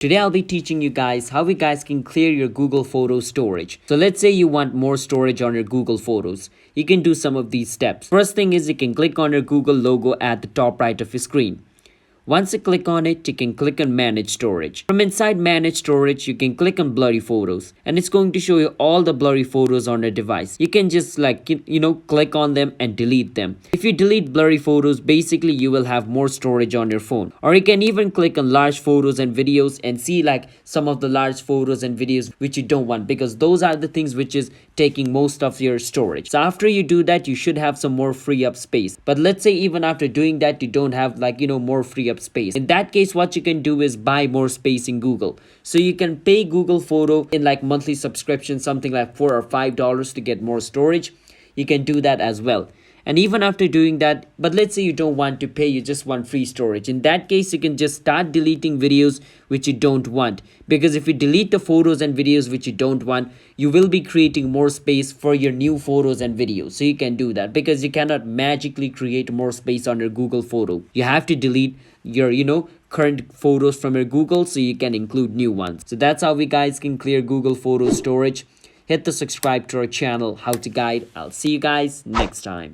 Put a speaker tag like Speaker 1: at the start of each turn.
Speaker 1: Today I'll be teaching you guys how you guys can clear your Google Photos storage. So let's say you want more storage on your Google Photos. You can do some of these steps. First thing is you can click on your Google logo at the top right of your screen. Once you click on it, you can click on Manage Storage. From inside Manage Storage, you can click on Blurry Photos and it's going to show you all the blurry photos on your device. You can just click on them and delete them. If you delete blurry photos, basically you will have more storage on your phone. Or you can even click on large photos and videos and see some of the large photos and videos which you don't want, because those are the things which is taking most of your storage. So after you do that, you should have some more free up space. But let's say even after doing that, you don't have more free up space. In that case, what you can do is buy more space in Google. So you can pay Google Photo in monthly subscription, something like $4 or $5 to get more storage. You can do that as well. And even after doing that, but let's say you don't want to pay, you just want free storage. In that case, you can just start deleting videos which you don't want. Because if you delete the photos and videos which you don't want, you will be creating more space for your new photos and videos. So you can do that because you cannot magically create more space on your Google Photo. You have to delete your, current photos from your Google so you can include new ones. So that's how we guys can clear Google Photo storage. Hit the subscribe to our channel, How to Guide. I'll see you guys next time.